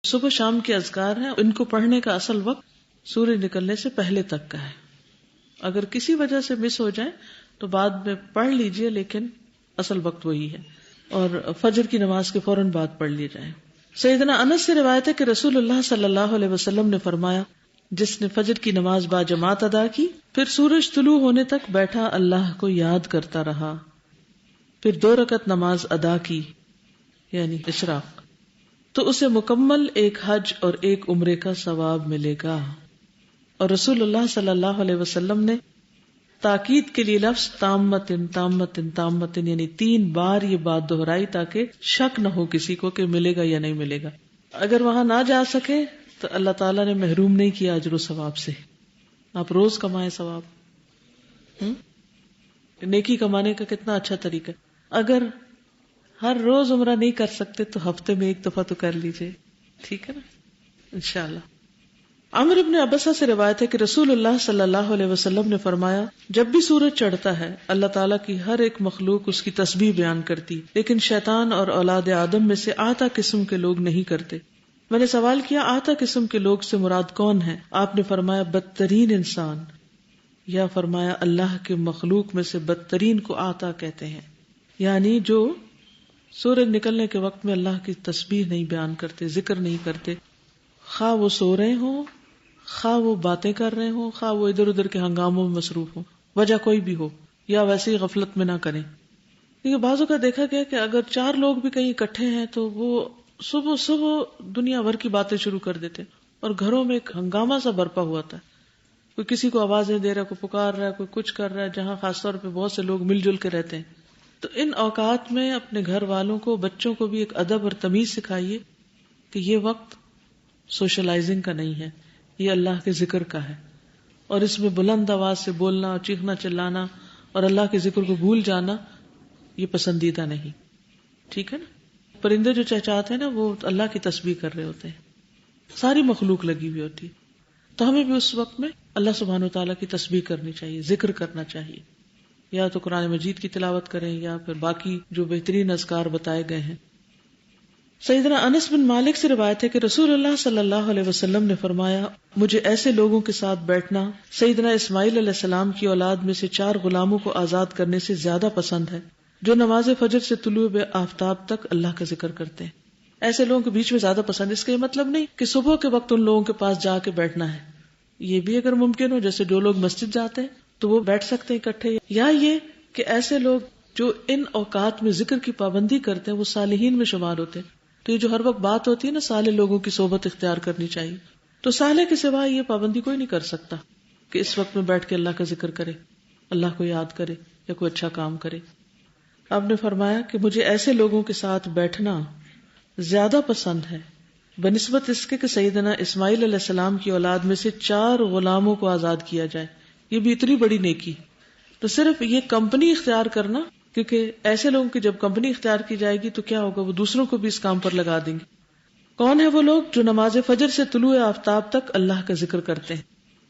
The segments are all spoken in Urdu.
صبح شام کے اذکار ہیں، ان کو پڑھنے کا اصل وقت سورج نکلنے سے پہلے تک کا ہے. اگر کسی وجہ سے مس ہو جائے تو بعد میں پڑھ لیجئے، لیکن اصل وقت وہی ہے، اور فجر کی نماز کے فوراً بعد پڑھ لی جائے. سیدنا انس سے روایت ہے کہ رسول اللہ صلی اللہ علیہ وسلم نے فرمایا، جس نے فجر کی نماز با جماعت ادا کی، پھر سورج طلوع ہونے تک بیٹھا اللہ کو یاد کرتا رہا، پھر 2 رکعت نماز ادا کی یعنی اشراق، تو اسے مکمل ایک حج اور ایک عمرے کا ثواب ملے گا. اور رسول اللہ صلی اللہ علیہ وسلم نے تاکید کے لیے لفظ تامتن تامتن تامتن یعنی 3 بار یہ بات دہرائی تاکہ شک نہ ہو کسی کو کہ ملے گا یا نہیں ملے گا. اگر وہاں نہ جا سکے تو اللہ تعالیٰ نے محروم نہیں کیا اجر و ثواب سے. آپ روز کمائیں ثواب. نیکی کمانے کا کتنا اچھا طریقہ. اگر ہر روز عمرہ نہیں کر سکتے تو ہفتے میں 1 دفعہ تو کر لیجئے، ٹھیک ہے نا، انشاءاللہ. عمرو بن عبسہ سے روایت ہے کہ رسول اللہ صلی اللہ علیہ وسلم نے فرمایا، جب بھی سورج چڑھتا ہے اللہ تعالیٰ کی ہر ایک مخلوق اس کی تسبیح بیان کرتی، لیکن شیطان اور اولاد آدم میں سے آتا قسم کے لوگ نہیں کرتے. میں نے سوال کیا آتا قسم کے لوگ سے مراد کون ہے؟ آپ نے فرمایا بدترین انسان، یا فرمایا اللہ کے مخلوق میں سے بدترین کو آتا کہتے ہیں، یعنی جو سورج نکلنے کے وقت میں اللہ کی تسبیح نہیں بیان کرتے، ذکر نہیں کرتے، خواہ وہ سو رہے ہوں، خواہ وہ باتیں کر رہے ہوں، خواہ وہ ادھر ادھر کے ہنگاموں میں مصروف ہوں، وجہ کوئی بھی ہو، یا ویسے ہی غفلت میں نہ کریں. کیونکہ بعضوں کا دیکھا گیا کہ اگر 4 لوگ بھی کہیں اکٹھے ہیں تو وہ صبح صبح دنیا بھر کی باتیں شروع کر دیتے اور گھروں میں ایک ہنگامہ سا برپا ہوا تھا. کوئی کسی کو آوازیں دے رہا ہے، کوئی پکار رہا ہے، کوئی کچھ کر رہا ہے، جہاں خاص طور پہ بہت سے لوگ مل جل کے رہتے ہیں. تو ان اوقات میں اپنے گھر والوں کو، بچوں کو بھی ایک ادب اور تمیز سکھائیے کہ یہ وقت سوشلائزنگ کا نہیں ہے، یہ اللہ کے ذکر کا ہے، اور اس میں بلند آواز سے بولنا اور چیخنا چلانا اور اللہ کے ذکر کو بھول جانا یہ پسندیدہ نہیں. ٹھیک ہے نا. پرندے جو چہچہاتے ہیں نا وہ اللہ کی تسبیح کر رہے ہوتے ہیں، ساری مخلوق لگی ہوئی ہوتی. تو ہمیں بھی اس وقت میں اللہ سبحانہ وتعالیٰ کی تسبیح کرنی چاہیے، ذکر کرنا چاہیے، یا تو قرآن مجید کی تلاوت کریں یا پھر باقی جو بہترین اذکار بتائے گئے ہیں. سیدنا انس بن مالک سے روایت ہے کہ رسول اللہ صلی اللہ علیہ وسلم نے فرمایا، مجھے ایسے لوگوں کے ساتھ بیٹھنا سیدنا اسماعیل علیہ السلام کی اولاد میں سے 4 غلاموں کو آزاد کرنے سے زیادہ پسند ہے، جو نماز فجر سے طلوع آفتاب تک اللہ کا ذکر کرتے ہیں. ایسے لوگوں کے بیچ میں زیادہ پسند. اس کا یہ مطلب نہیں کہ صبح کے وقت ان لوگوں کے پاس جا کے بیٹھنا ہے، یہ بھی اگر ممکن ہو، جیسے جو لوگ مسجد جاتے ہیں تو وہ بیٹھ سکتے ہیں اکٹھے، یا یہ کہ ایسے لوگ جو ان اوقات میں ذکر کی پابندی کرتے ہیں وہ صالحین میں شمار ہوتے ہیں. تو یہ جو ہر وقت بات ہوتی ہے نا صالح لوگوں کی صحبت اختیار کرنی چاہیے، تو صالح کے سوا یہ پابندی کوئی نہیں کر سکتا کہ اس وقت میں بیٹھ کے اللہ کا ذکر کرے، اللہ کو یاد کرے یا کوئی اچھا کام کرے. آپ نے فرمایا کہ مجھے ایسے لوگوں کے ساتھ بیٹھنا زیادہ پسند ہے بنسبت اس کے کہ سیدنا اسماعیل علیہ السلام کی اولاد میں سے 4 غلاموں کو آزاد کیا جائے. یہ بھی اتنی بڑی نیکی. تو صرف یہ کمپنی اختیار کرنا، کیونکہ ایسے لوگوں کی جب کمپنی اختیار کی جائے گی تو کیا ہوگا، وہ دوسروں کو بھی اس کام پر لگا دیں گے. کون ہے وہ لوگ جو نماز فجر سے طلوع آفتاب تک اللہ کا ذکر کرتے ہیں؟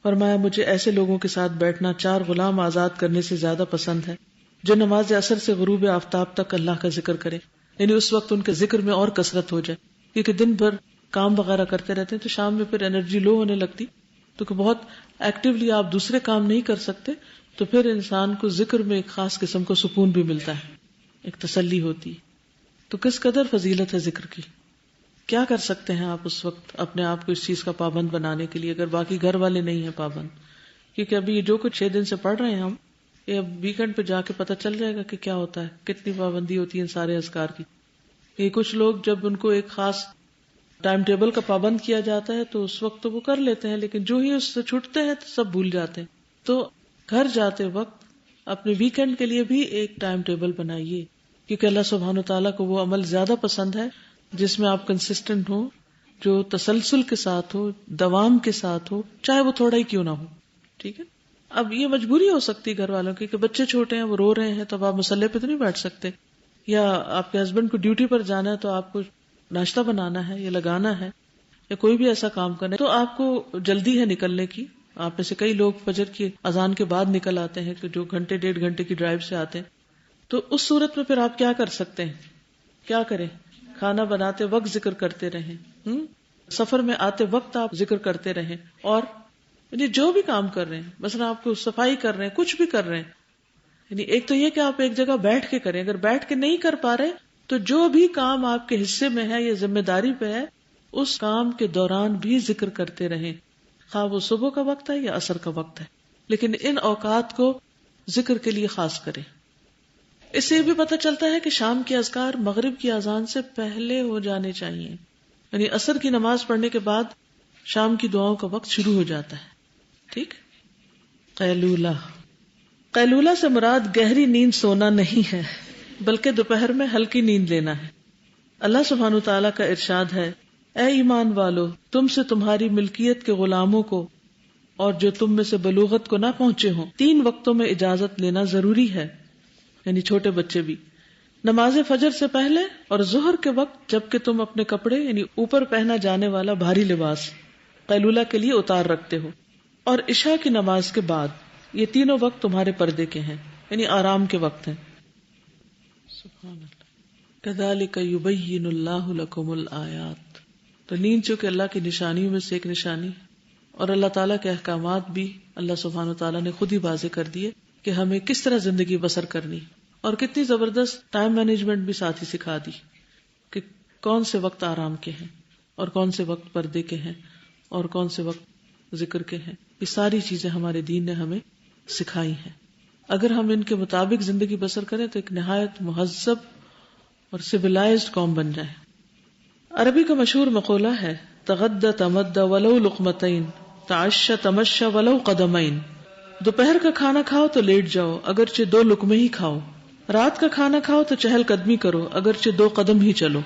فرمایا مجھے ایسے لوگوں کے ساتھ بیٹھنا 4 غلام آزاد کرنے سے زیادہ پسند ہے جو نماز عصر سے غروب آفتاب تک اللہ کا ذکر کرے، یعنی اس وقت ان کے ذکر میں اور کثرت ہو جائے، کیونکہ دن بھر کام وغیرہ کرتے رہتے ہیں تو شام میں پھر انرجی لو ہونے لگتی، تو کہ بہت ایکٹیولی آپ دوسرے کام نہیں کر سکتے، تو پھر انسان کو ذکر میں ایک خاص قسم کا سکون بھی ملتا ہے، ایک تسلی ہوتی. تو کس قدر فضیلت ہے ذکر کی. کیا کر سکتے ہیں آپ اس وقت اپنے آپ کو اس چیز کا پابند بنانے کے لیے، اگر باقی گھر والے نہیں ہیں پابند؟ کیونکہ ابھی جو کچھ 6 دن سے پڑھ رہے ہیں ہم، یہ اب ویکنڈ پہ جا کے پتہ چل جائے گا کہ کیا ہوتا ہے، کتنی پابندی ہوتی ہے ان سارے اذکار کی. یہ کچھ لوگ جب ان کو ایک خاص ٹائم ٹیبل کا پابند کیا جاتا ہے تو اس وقت تو وہ کر لیتے ہیں، لیکن جو ہی اس سے چھوٹتے ہیں تو سب بھول جاتے ہیں. تو گھر جاتے وقت اپنے ویکنڈ کے لیے بھی ایک ٹائم ٹیبل بنائیے، کیونکہ اللہ سبحانہ وتعالیٰ کو وہ عمل زیادہ پسند ہے جس میں آپ کنسسٹنٹ ہو، جو تسلسل کے ساتھ ہو، دوام کے ساتھ ہو، چاہے وہ تھوڑا ہی کیوں نہ ہو. ٹھیک ہے. اب یہ مجبوری ہو سکتی ہے گھر والوں کی کہ بچے چھوٹے ہیں، وہ رو رہے ہیں، تو اب آپ مسلح پہ تو نہیں بیٹھ سکتے، یا آپ کے ہسبینڈ کو ڈیوٹی پر جانا ہے تو آپ کو ناشتہ بنانا ہے یا لگانا ہے یا کوئی بھی ایسا کام کرنا ہے، تو آپ کو جلدی ہے نکلنے کی. آپ میں سے کئی لوگ فجر کی اذان کے بعد نکل آتے ہیں کہ جو 1.5 گھنٹے کی ڈرائیو سے آتے ہیں. تو اس صورت میں پھر آپ کیا کر سکتے ہیں؟ کیا کریں؟ کھانا بناتے وقت ذکر کرتے رہیں. سفر میں آتے وقت آپ ذکر کرتے رہیں، اور یعنی جو بھی کام کر رہے ہیں، مثلا آپ کو صفائی کر رہے ہیں، کچھ بھی کر رہے ہیں، یعنی ایک تو یہ کہ آپ ایک جگہ بیٹھ کے کریں، اگر بیٹھ کے نہیں کر پا رہے تو جو بھی کام آپ کے حصے میں ہے یا ذمہ داری پہ ہے اس کام کے دوران بھی ذکر کرتے رہیں، خواہ وہ صبح کا وقت ہے یا عصر کا وقت ہے، لیکن ان اوقات کو ذکر کے لیے خاص کریں۔ اس سے یہ بھی پتہ چلتا ہے کہ شام کے اذکار مغرب کی اذان سے پہلے ہو جانے چاہیے، یعنی عصر کی نماز پڑھنے کے بعد شام کی دعاؤں کا وقت شروع ہو جاتا ہے۔ ٹھیک۔ قیلولہ، قیلولہ سے مراد گہری نیند سونا نہیں ہے بلکہ دوپہر میں ہلکی نیند لینا ہے۔ اللہ سبحانہ تعالیٰ کا ارشاد ہے، اے ایمان والو، تم سے تمہاری ملکیت کے غلاموں کو اور جو تم میں سے بلوغت کو نہ پہنچے ہوں 3 وقتوں میں اجازت لینا ضروری ہے، یعنی چھوٹے بچے بھی، نماز فجر سے پہلے اور ظہر کے وقت جبکہ تم اپنے کپڑے یعنی اوپر پہنا جانے والا بھاری لباس قیلولہ کے لیے اتار رکھتے ہو، اور عشاء کی نماز کے بعد۔ یہ تینوں وقت تمہارے پردے کے ہیں، یعنی آرام کے وقت ہیں۔ سبحان اللہ۔ کذالک یبین اللہ لکم الآیات، تو نیند چونکہ اللہ کی نشانیوں میں سے ایک نشانی، اور اللہ تعالیٰ کے احکامات بھی اللہ سبحانہ تعالیٰ نے خود ہی واضح کر دیے کہ ہمیں کس طرح زندگی بسر کرنی، اور کتنی زبردست ٹائم مینجمنٹ بھی ساتھ ہی سکھا دی کہ کون سے وقت آرام کے ہیں اور کون سے وقت پردے کے ہیں اور کون سے وقت ذکر کے ہیں۔ یہ ساری چیزیں ہمارے دین نے ہمیں سکھائی ہیں۔ اگر ہم ان کے مطابق زندگی بسر کریں تو ایک نہایت مہذب اور سویلائزڈ قوم بن جائے۔ عربی کا مشہور مقولہ ہے، تغدى تمدى ولو لقمتين تعشى تمشى ولو قدمين۔ دوپہر کا کھانا کھاؤ تو لیٹ جاؤ اگرچہ 2 لقمے ہی کھاؤ، رات کا کھانا کھاؤ تو چہل قدمی کرو اگرچہ 2 قدم ہی چلو،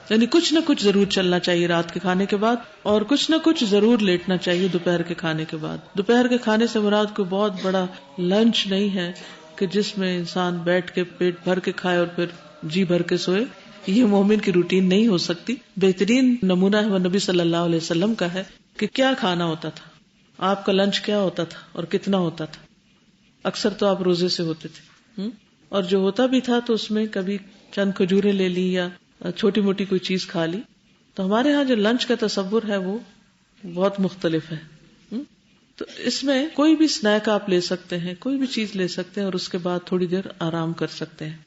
یعنی کچھ نہ کچھ ضرور چلنا چاہیے رات کے کھانے کے بعد، اور کچھ نہ کچھ ضرور لیٹنا چاہیے دوپہر کے کھانے کے بعد۔ دوپہر کے کھانے سے مراد کوئی بہت بڑا لنچ نہیں ہے کہ جس میں انسان بیٹھ کے پیٹ بھر کے کھائے اور پھر جی بھر کے سوئے، یہ مومن کی روٹین نہیں ہو سکتی۔ بہترین نمونہ ہے وہ نبی صلی اللہ علیہ وسلم کا ہے کہ کیا کھانا ہوتا تھا، آپ کا لنچ کیا ہوتا تھا اور کتنا ہوتا تھا۔ اکثر تو آپ روزے سے ہوتے تھے، اور جو ہوتا بھی تھا تو اس میں کبھی چند کھجوریں لے لی یا چھوٹی موٹی کوئی چیز کھا لی۔ تو ہمارے ہاں جو لنچ کا تصور ہے وہ بہت مختلف ہے۔ تو اس میں کوئی بھی سنیک آپ لے سکتے ہیں، کوئی بھی چیز لے سکتے ہیں اور اس کے بعد تھوڑی دیر آرام کر سکتے ہیں۔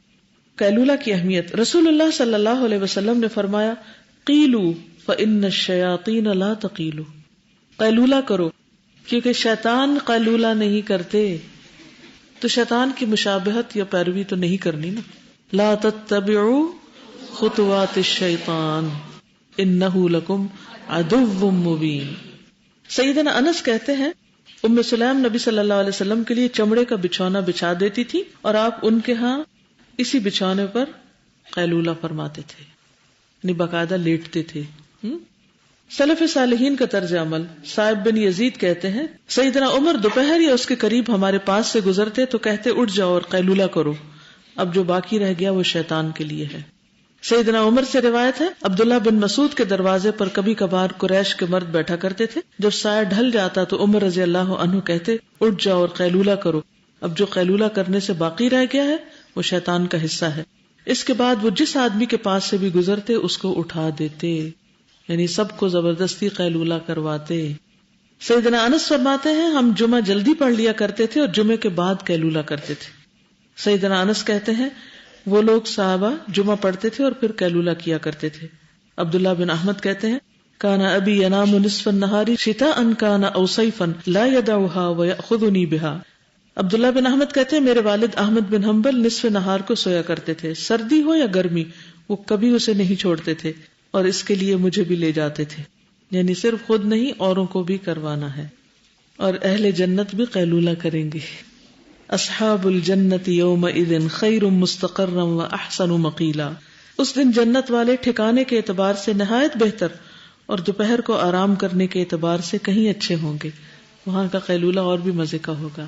قیلولہ کی اہمیت، رسول اللہ صلی اللہ علیہ وسلم نے فرمایا، قیلو فإن الشیاطین لا تقیلو، قیلولہ کرو کیونکہ شیطان قیلولہ نہیں کرتے۔ تو شیطان کی مشابہت یا پیروی تو نہیں کرنی نا۔ لا تتبعوا خطوات الشیطان انہ لکم عدو مبین۔ سیدنا انس کہتے ہیں، ام سلیم نبی صلی اللہ علیہ وسلم کے لیے چمڑے کا بچھونا بچھا دیتی تھی اور آپ ان کے ہاں اسی بچھونے پر قیلولہ فرماتے تھے، یعنی باقاعدہ لیٹتے تھے۔ سلف صالحین کا طرز عمل، صائب بن یزید کہتے ہیں، سیدنا عمر دوپہر یا اس کے قریب ہمارے پاس سے گزرتے تو کہتے اٹھ جاؤ اور قیلولہ کرو، اب جو باقی رہ گیا وہ شیطان کے لیے ہے۔ سیدنا عمر سے روایت ہے، عبداللہ بن مسعود کے دروازے پر کبھی کبھار قریش کے مرد بیٹھا کرتے تھے، جب سایہ ڈھل جاتا تو عمر رضی اللہ عنہ کہتے اٹھ جاؤ اور قیلولہ کرو، اب جو قیلولہ کرنے سے باقی رہ گیا ہے وہ شیطان کا حصہ ہے۔ اس کے بعد وہ جس آدمی کے پاس سے بھی گزرتے اس کو اٹھا دیتے، یعنی سب کو زبردستی قیلولہ کرواتے۔ سیدنا انس فرماتے ہیں، ہم جمعہ جلدی پڑھ لیا کرتے تھے اور جمعے کے بعد قیلولہ کرتے تھے۔ سیدنا انس کہتے ہیں، وہ لوگ صحابہ جمعہ پڑھتے تھے اور پھر قیلولہ کیا کرتے تھے۔ عبداللہ بن احمد کہتے ہیں، کان ابی ینام نصف النہار شتاء کان او صیفا لا يدعها ويأخذني بها۔ عبداللہ بن احمد کہتے ہیں، میرے والد احمد بن حنبل نصف نہار کو سویا کرتے تھے، سردی ہو یا گرمی وہ کبھی اسے نہیں چھوڑتے تھے اور اس کے لیے مجھے بھی لے جاتے تھے، یعنی صرف خود نہیں اوروں کو بھی کروانا ہے۔ اور اہل جنت بھی قیلولہ کریں گے۔ اصحاب الجنت یومئذ خیر مستقرا واحسن مقیلا، اس دن جنت والے ٹھکانے کے اعتبار سے نہایت بہتر اور دوپہر کو آرام کرنے کے اعتبار سے کہیں اچھے ہوں گے، وہاں کا قیلولہ اور بھی مزے کا ہوگا۔